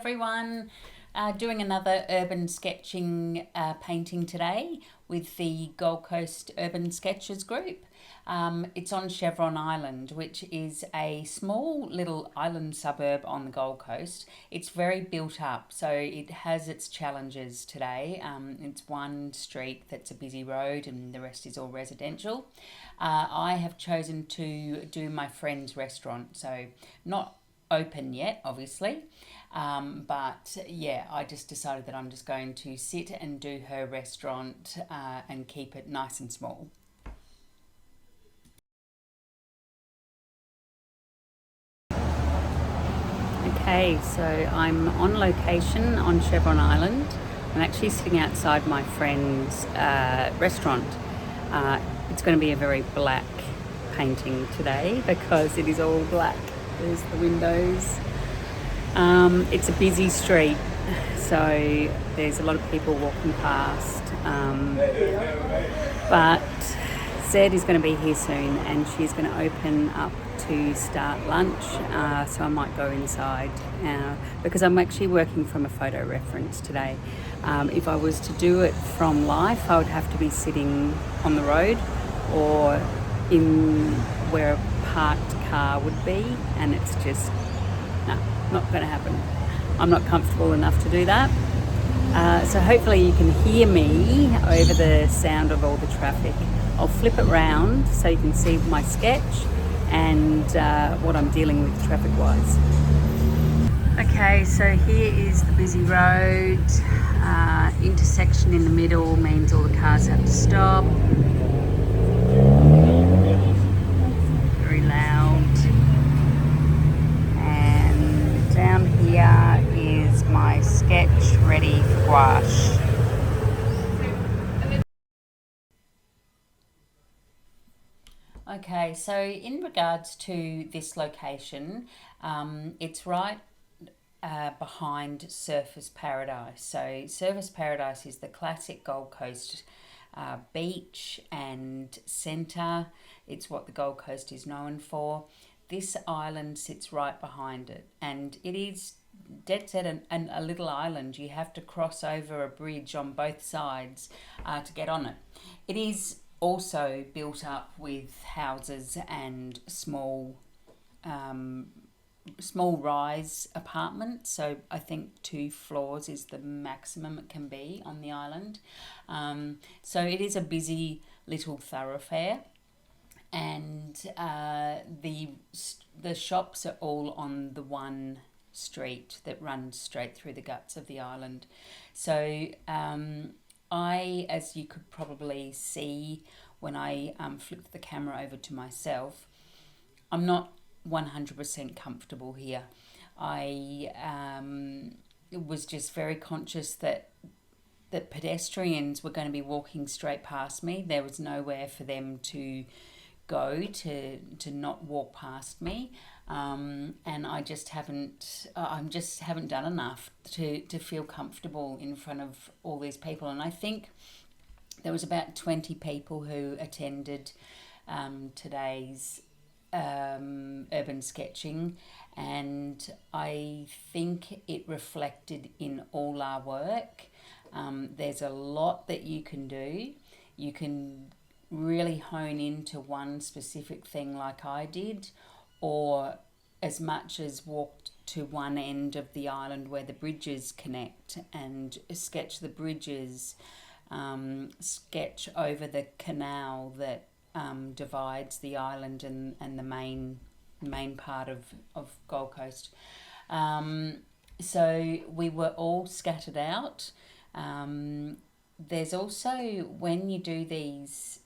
everyone. Doing another urban sketching painting today with the Gold Coast Urban Sketchers group. It's on Chevron Island, which is a small little island suburb on the Gold Coast. It's very built up, so it has its challenges today. It's one street that's a busy road and the rest is all residential. I have chosen to do my friend's restaurant, so not open yet, obviously. But yeah, I just decided that I'm just going to sit and do her restaurant and keep it nice and small. Okay, so I'm on location on Chevron Island. I'm actually sitting outside my friend's restaurant. It's going to be a very black painting today because it is all black. There's the windows. It's a busy street, so there's a lot of people walking past. But Zed is going to be here soon and she's going to open up to start lunch, so I might go inside because I'm actually working from a photo reference today. If I was to do it from life, I would have to be sitting on the road or in where a parked car would be, and it's just not going to happen. I'm not comfortable enough to do that. So hopefully you can hear me over the sound of all the traffic. I'll flip it round so you can see my sketch and what I'm dealing with traffic-wise. Okay, so here is the busy road. Intersection in the middle means all the cars have to stop. Very loud. And down here is my sketch ready for gouache. Okay, so in regards to this location, it's right behind Surfers Paradise. So Surfers Paradise is the classic Gold Coast beach and centre. It's what the Gold Coast is known for. This island sits right behind it, and it is dead set and a little island. You have to cross over a bridge on both sides to get on it. It is also built up with houses and small rise apartments, so I think 2 floors is the maximum it can be on the island. So it is a busy little thoroughfare, and the shops are all on the one street that runs straight through the guts of the island. So as you could probably see when I flipped the camera over to myself, I'm not 100% comfortable here. I was just very conscious that pedestrians were going to be walking straight past me. There was nowhere for them to go to not walk past me, and I just haven't done enough to feel comfortable in front of all these people. And I think there was about 20 people who attended today's urban sketching, and I think it reflected in all our work. There's a lot that you can do. You can really hone into one specific thing like I did, or as much as walk to one end of the island where the bridges connect and sketch the bridges, sketch over the canal that divides the island and the main part of Gold Coast. So we were all scattered out. There's also, when you do these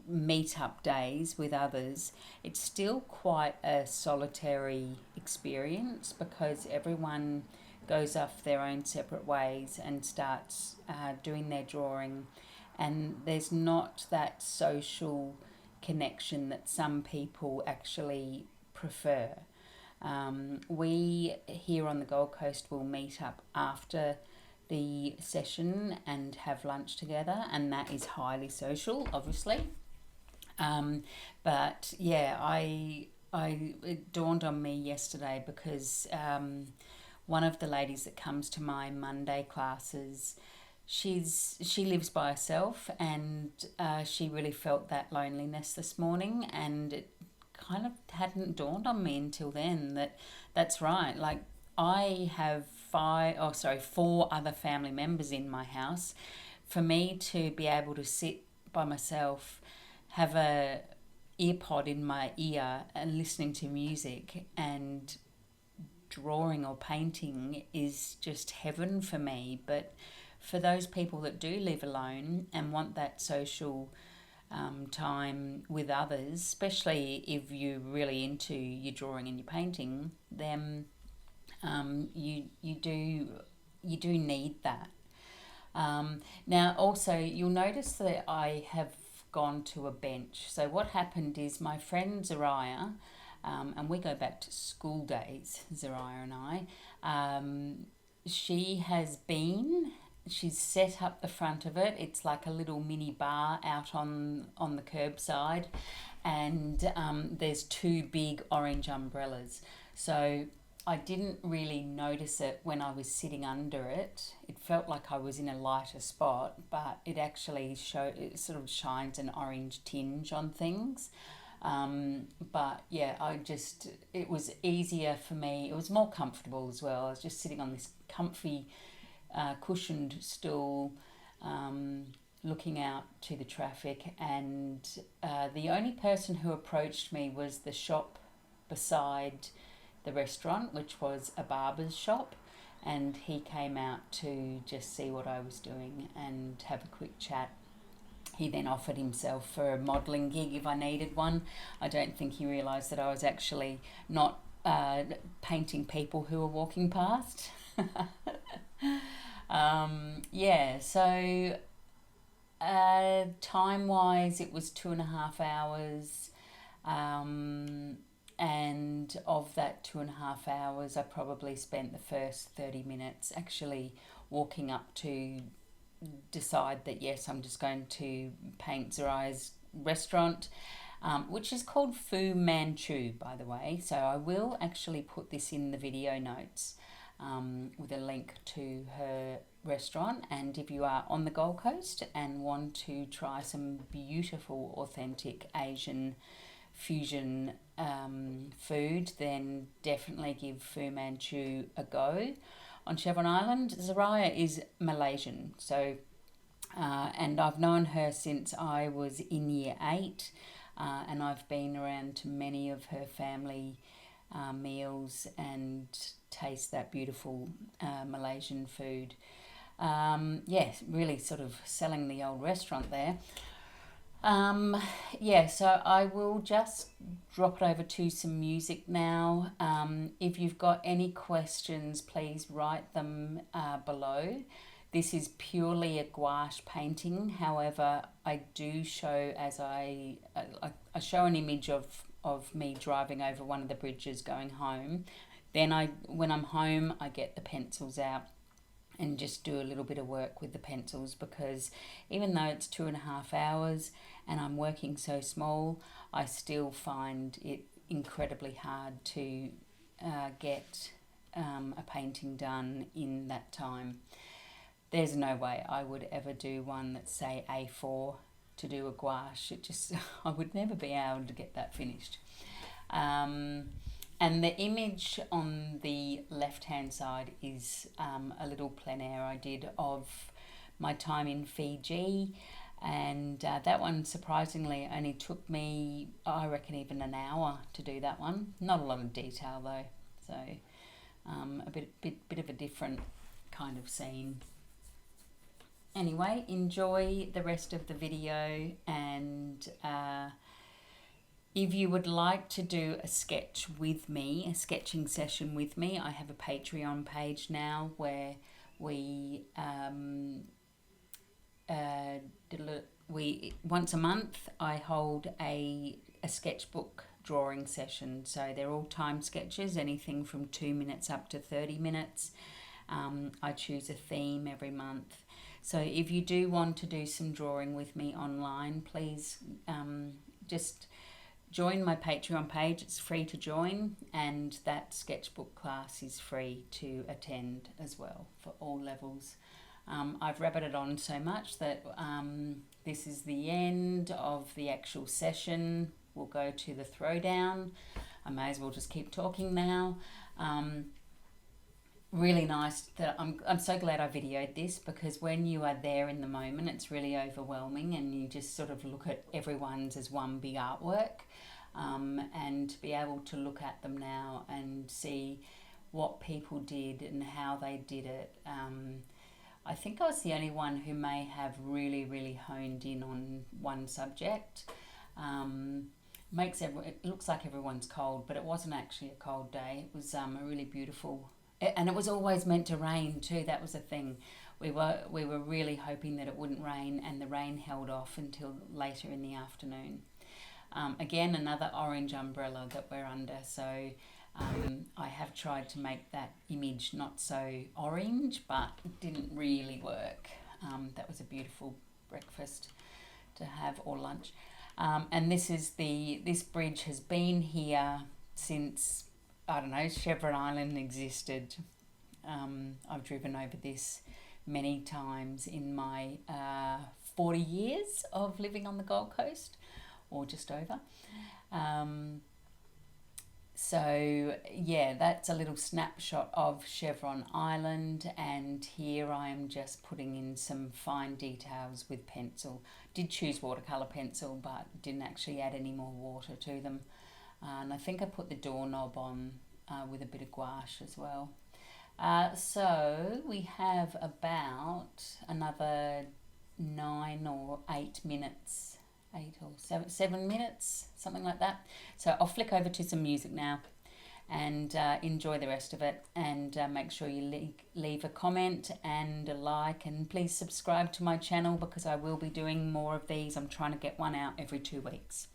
meet-up days with others, it's still quite a solitary experience because everyone goes off their own separate ways and starts doing their drawing, and there's not that social connection that some people actually prefer. We here on the Gold Coast will meet up after the session and have lunch together, and that is highly social, obviously. But yeah, I it dawned on me yesterday because one of the ladies that comes to my Monday classes, she lives by herself, and she really felt that loneliness this morning, and it kind of hadn't dawned on me until then that that's right. Like, I have four other family members in my house. For me to be able to sit by myself, have a ear pod in my ear and listening to music and drawing or painting is just heaven for me. But for those people that do live alone and want that social time with others, especially if you're really into your drawing and your painting, then you do need that. Now, also, you'll notice that I have gone to a bench. So what happened is my friend Zariah, and we go back to school days, Zariah and I, she's set up the front of it. It's like a little mini bar out on the curbside, and there's two big orange umbrellas. So I didn't really notice it when I was sitting under it. It felt like I was in a lighter spot, but it actually it sort of shines an orange tinge on things. But yeah, it was easier for me. It was more comfortable as well. I was just sitting on this comfy cushioned stool, looking out to the traffic, and the only person who approached me was the shop beside the restaurant, which was a barber's shop, and he came out to just see what I was doing and have a quick chat. He then offered himself for a modelling gig if I needed one. I don't think he realised that I was actually not painting people who were walking past. So time-wise, it was 2.5 hours. And of that 2.5 hours, I probably spent the first 30 minutes actually walking up to decide that, yes, I'm just going to paint Zariah's restaurant, which is called Fu Manchu, by the way. So I will actually put this in the video notes with a link to her restaurant. And if you are on the Gold Coast and want to try some beautiful, authentic Asian fusion food, then definitely give Fu Manchu a go. On Chevron Island, Zariah is Malaysian, so and I've known her since I was in year 8, and I've been around to many of her family meals and taste that beautiful Malaysian food. Really sort of selling the old restaurant there. So I will just drop it over to some music now. If you've got any questions, please write them below. This is purely a gouache painting. However, I do show I show an image of me driving over one of the bridges going home. Then when I'm home, I get the pencils out and just do a little bit of work with the pencils, because even though it's 2.5 hours and I'm working so small, I still find it incredibly hard to get a painting done in that time. There's no way I would ever do one that's, say, A4 to do a gouache. I would never be able to get that finished. And the image on the left-hand side is a little plein air I did of my time in Fiji. And that one, surprisingly, only took me, I reckon, even an hour to do that one. Not a lot of detail, though. So a bit of a different kind of scene. Anyway, enjoy the rest of the video, and if you would like to do a sketch with me, a sketching session with me, I have a Patreon page now where we once a month I hold a sketchbook drawing session. So they're all time sketches, anything from 2 minutes up to 30 minutes. I choose a theme every month. So if you do want to do some drawing with me online, please just join my Patreon page. It's free to join, and that sketchbook class is free to attend as well for all levels. I've rabbited on so much that this is the end of the actual session. We'll go to the throwdown. I may as well just keep talking now. Really nice that I'm so glad I videoed this, because when you are there in the moment, it's really overwhelming, and you just sort of look at everyone's as one big artwork, and to be able to look at them now and see what people did and how they did it. I think I was the only one who may have really honed in on one subject. It looks like everyone's cold, but it wasn't actually a cold day. It was a really beautiful, and it was always meant to rain too. That was the thing. We were really hoping that it wouldn't rain, and the rain held off until later in the afternoon. Again, another orange umbrella that we're under, so I have tried to make that image not so orange, but it didn't really work. That was a beautiful breakfast to have, or lunch. And this bridge has been here since, I don't know, Chevron Island existed. I've driven over this many times in my 40 years of living on the Gold Coast, or just over. So yeah, that's a little snapshot of Chevron Island, and here I am just putting in some fine details with pencil. Did choose watercolour pencil, but didn't actually add any more water to them. And I think I put the doorknob on with a bit of gouache as well. So we have about another 9 or 8 minutes. 7 minutes, something like that. So I'll flick over to some music now and enjoy the rest of it, and make sure you leave a comment and a like, and please subscribe to my channel, because I will be doing more of these. I'm trying to get one out every 2 weeks.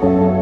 you.